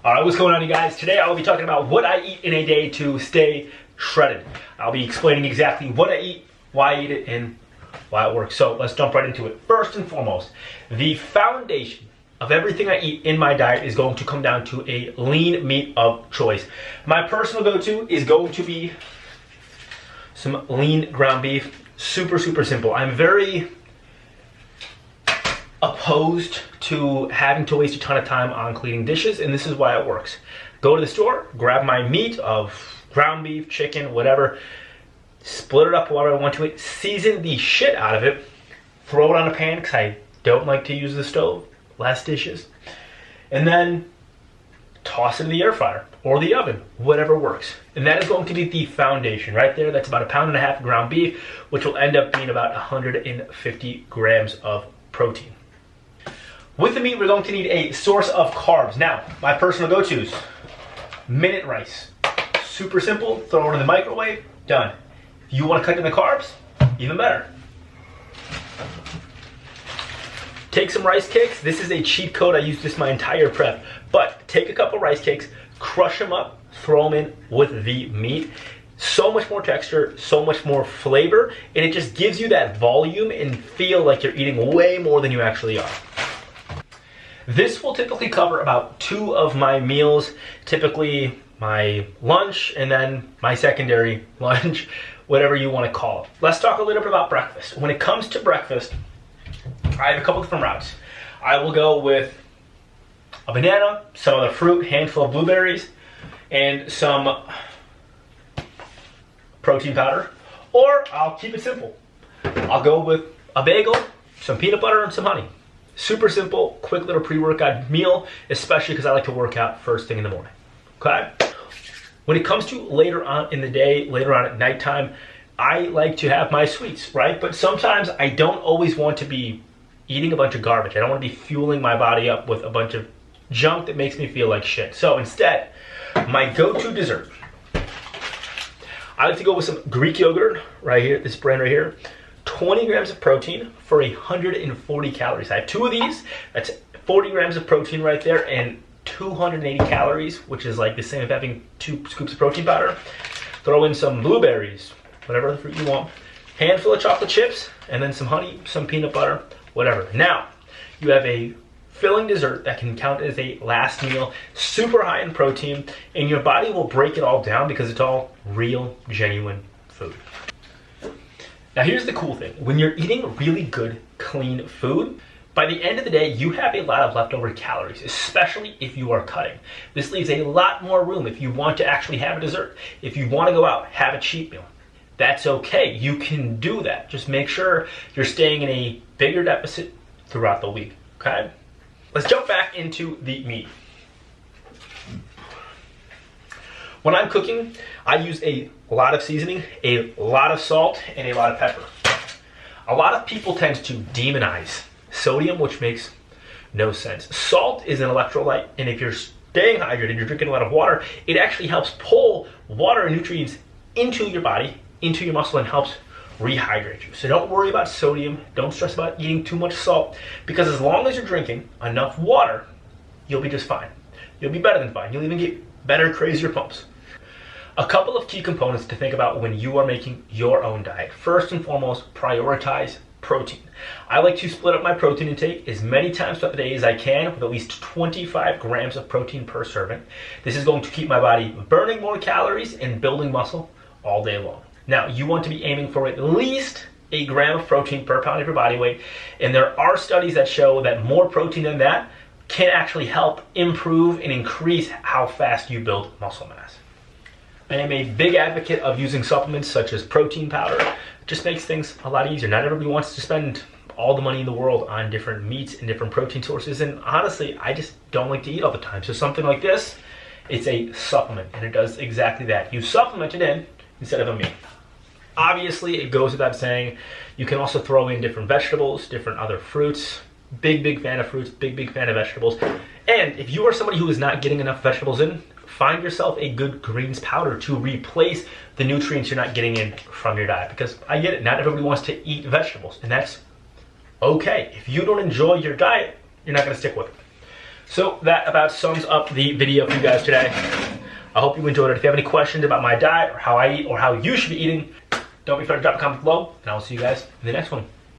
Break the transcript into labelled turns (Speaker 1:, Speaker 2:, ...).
Speaker 1: All right, what's going on, you guys? Today I will be talking about what I eat in a day to stay shredded. I'll be explaining exactly what I eat, why I eat it, and why it works. So let's jump right into it. First and foremost, the foundation of everything I eat in my diet is going to come down to a lean meat of choice. My personal go-to is going to be some lean ground beef. Super simple. I'm very opposed to having to waste a ton of time on cleaning dishes, and this is why it works. Go to the store, grab my meat of ground beef, chicken, whatever, split it up however I want to, season the shit out of it, throw it on a pan because I don't like to use the stove, less dishes, and then toss it in the air fryer or the oven, whatever works. And that is going to be the foundation right there. That's about 1.5 pounds ground beef, which will end up being about 150 grams of protein. With the meat, we're going to need a source of carbs. Now, my personal go-tos, minute rice. Super simple, throw it in the microwave, done. If you want to cut in the carbs, even better. Take some rice cakes. This is a cheat code. I use this my entire prep. But take a couple rice cakes, crush them up, throw them in with the meat. So much more texture, so much more flavor, and it just gives you that volume and feel like you're eating way more than you actually are. This will typically cover about 2 of my meals, typically my lunch and then my secondary lunch, whatever you want to call it. Let's talk a little bit about breakfast. When it comes to breakfast, I have a couple different routes. I will go with a banana, some other fruit, handful of blueberries, and some protein powder, or I'll keep it simple. I'll go with a bagel, some peanut butter, and some honey. Super simple, quick little pre-workout meal, especially because I like to work out first thing in the morning, okay? When it comes to later on in the day, later on at nighttime, I like to have my sweets, right? But sometimes I don't always want to be eating a bunch of garbage. I don't want to be fueling my body up with a bunch of junk that makes me feel like shit. So instead, my go-to dessert, I like to go with some Greek yogurt right here, this brand right here. 20 grams of protein for 140 calories. I have 2 of these. That's 40 grams of protein right there and 280 calories, which is like the same as having 2 scoops of protein powder. Throw in some blueberries, whatever other fruit you want. Handful of chocolate chips, and then some honey, some peanut butter, whatever. Now, you have a filling dessert that can count as a last meal, super high in protein, and your body will break it all down because it's all real, genuine food. Now here's the cool thing. When you're eating really good, clean food, by the end of the day, you have a lot of leftover calories, especially if you are cutting. This leaves a lot more room if you want to actually have a dessert. If you want to go out, have a cheat meal. That's okay. You can do that. Just make sure you're staying in a bigger deficit throughout the week, okay? Let's jump back into the meat. When I'm cooking, I use a lot of seasoning, a lot of salt, and a lot of pepper. A lot of people tend to demonize sodium, which makes no sense. Salt is an electrolyte, and if you're staying hydrated, you're drinking a lot of water, it actually helps pull water and nutrients into your body, into your muscle, and helps rehydrate you. So don't worry about sodium, don't stress about eating too much salt, because as long as you're drinking enough water, you'll be just fine. You'll be better than fine. You'll even get better, crazier pumps. A couple of key components to think about when you are making your own diet. First and foremost, prioritize protein. I like to split up my protein intake as many times throughout the day as I can with at least 25 grams of protein per serving. This is going to keep my body burning more calories and building muscle all day long. Now, you want to be aiming for at least 1 gram of protein per pound of your body weight, and there are studies that show that more protein than that can actually help improve and increase how fast you build muscle mass. I am a big advocate of using supplements such as protein powder. It just makes things a lot easier. Not everybody wants to spend all the money in the world on different meats and different protein sources, and honestly, I just don't like to eat all the time. So something like this, it's a supplement, and it does exactly that. You supplement it in instead of a meal. Obviously, it goes without saying, you can also throw in different vegetables, different other fruits. Big fan of fruits, big fan of vegetables. And if you are somebody who is not getting enough vegetables in, find yourself a good greens powder to replace the nutrients you're not getting in from your diet. Because I get it, not everybody wants to eat vegetables, and that's okay. If you don't enjoy your diet, you're not gonna stick with it. So that about sums up the video for you guys today. I hope you enjoyed it. If you have any questions about my diet or how I eat or how you should be eating, don't be afraid to drop a comment below, and I will see you guys in the next one.